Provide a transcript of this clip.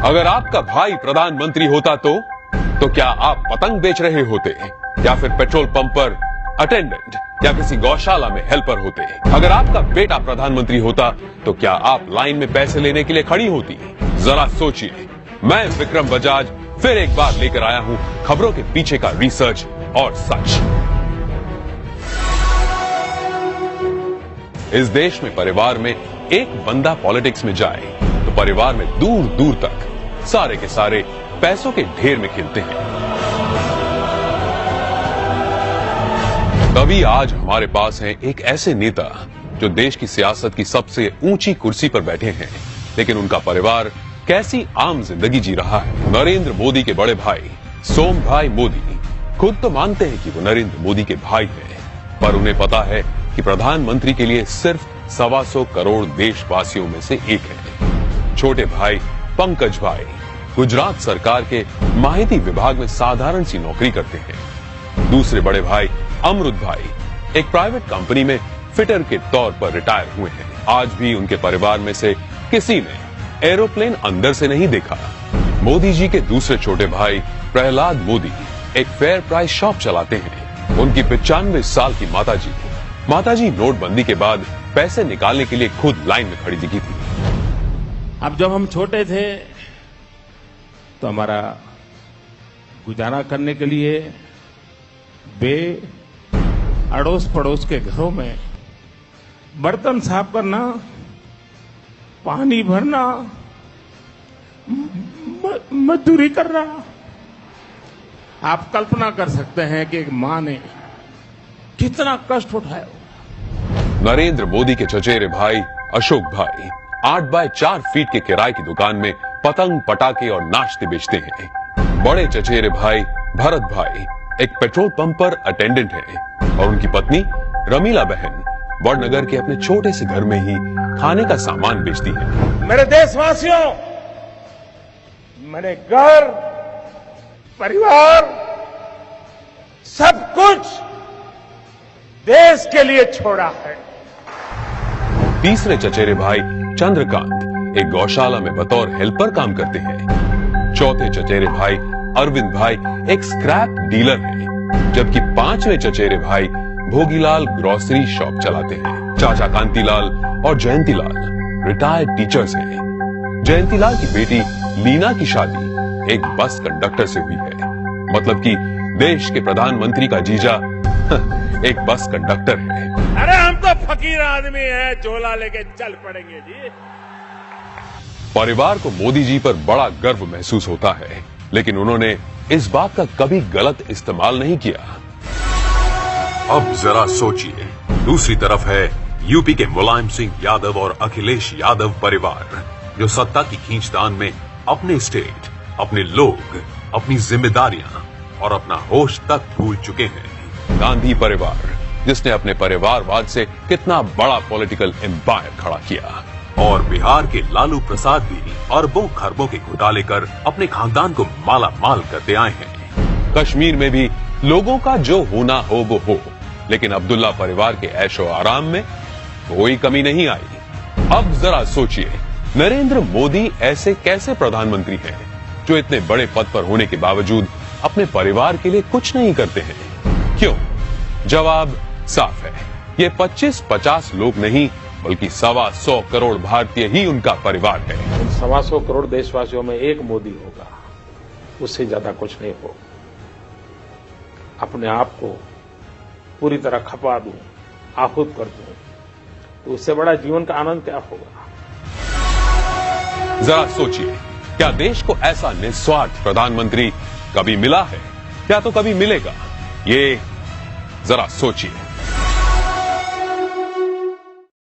अगर आपका भाई प्रधानमंत्री होता तो क्या आप पतंग बेच रहे होते या फिर पेट्रोल पंप पर अटेंडेंट या किसी गौशाला में हेल्पर होते? अगर आपका बेटा प्रधानमंत्री होता तो क्या आप लाइन में पैसे लेने के लिए खड़ी होती? जरा सोचिए। मैं विक्रम बजाज फिर एक बार लेकर आया हूं खबरों के पीछे का रिसर्च और सच। इस देश में परिवार में एक बंदा पॉलिटिक्स में जाए तो परिवार में दूर दूर तक सारे के सारे पैसों के ढेर में खिलते हैं। तभी आज हमारे पास है एक ऐसे नेता जो देश की सियासत की सबसे ऊंची कुर्सी पर बैठे हैं, लेकिन उनका परिवार कैसी आम जिंदगी जी रहा है। नरेंद्र मोदी के बड़े भाई सोम भाई मोदी खुद तो मानते हैं कि वो नरेंद्र मोदी के भाई हैं, पर उन्हें पता है कि प्रधानमंत्री के लिए सिर्फ 125 करोड़ देशवासियों में से एक है। छोटे भाई पंकज भाई गुजरात सरकार के माहिती विभाग में साधारण सी नौकरी करते हैं। दूसरे बड़े भाई अमृत भाई एक प्राइवेट कंपनी में फिटर के तौर पर रिटायर हुए हैं। आज भी उनके परिवार में से किसी ने एरोप्लेन अंदर से नहीं देखा। मोदी जी के दूसरे छोटे भाई प्रहलाद मोदी एक फेयर प्राइस शॉप चलाते हैं। उनकी 95 साल की माताजी नोटबंदी के बाद पैसे निकालने के लिए खुद लाइन में खड़ी दिखी थी। अब जब हम छोटे थे तो हमारा गुजारा करने के लिए वे अड़ोस पड़ोस के घरों में बर्तन साफ करना, पानी भरना, मजदूरी करना। आप कल्पना कर सकते हैं कि एक मां ने कितना कष्ट उठाया। नरेंद्र मोदी के चचेरे भाई अशोक भाई 8 बाय 4 फीट के किराए की दुकान में पतंग पटाखे और नाश्ते बेचते हैं। बड़े चचेरे भाई भरत भाई एक पेट्रोल पंप पर अटेंडेंट हैं और उनकी पत्नी रमीला बहन वडनगर के अपने छोटे से घर में ही खाने का सामान बेचती है। मेरे देशवासियों, मैंने घर, परिवार, सब कुछ देश के लिए छोड़ा है। तीसरे चचेरे भाई चंद्रकांत एक गौशाला में बतौर हेल्पर काम करते हैं। चौथे चचेरे भाई अरविंद भाई एक स्क्रैप डीलर हैं, जबकि पांचवें चचेरे भाई भोगीलाल ग्रोसरी शॉप चलाते हैं। चाचा कांतीलाल और जयंतीलाल रिटायर्ड टीचर्स हैं। जयंतीलाल की बेटी लीना की शादी एक बस कंडक्टर से हुई है। मतलब कि देश के प्रधानमंत्री का जीजा एक बस कंडक्टर है। अरे हम तो फकीर आदमी हैं, झोला लेके चल पड़ेंगे जी। परिवार को मोदी जी पर बड़ा गर्व महसूस होता है, लेकिन उन्होंने इस बात का कभी गलत इस्तेमाल नहीं किया। अब जरा सोचिए, दूसरी तरफ है यूपी के मुलायम सिंह यादव और अखिलेश यादव परिवार, जो सत्ता की खींचतान में अपने स्टेट, अपने लोग, अपनी जिम्मेदारियां और अपना होश तक भूल चुके हैं। गांधी परिवार, जिसने अपने परिवारवाद से कितना बड़ा पॉलिटिकल एम्पायर खड़ा किया, और बिहार के लालू प्रसाद भी अरबों खरबों के घोटाले कर अपने खानदान को माला माल करते आए हैं। कश्मीर में भी लोगों का जो होना हो वो हो, लेकिन अब्दुल्ला परिवार के ऐशो आराम में कोई कमी नहीं आई। अब जरा सोचिए, नरेंद्र मोदी ऐसे कैसे प्रधानमंत्री हैं जो इतने बड़े पद पर होने के बावजूद अपने परिवार के लिए कुछ नहीं करते हैं? क्यों? जवाब साफ है, ये 25-50 लोग नहीं बल्कि 125 करोड़ भारतीय ही उनका परिवार है। 125 करोड़ देशवासियों में एक मोदी होगा, उससे ज्यादा कुछ नहीं हो। अपने आप को पूरी तरह खपा दूं, आहूत कर दूं, तो उससे बड़ा जीवन का आनंद क्या होगा? जरा सोचिए, क्या देश को ऐसा निस्वार्थ प्रधानमंत्री कभी मिला है, या तो कभी मिलेगा? ये जरा सोचिए।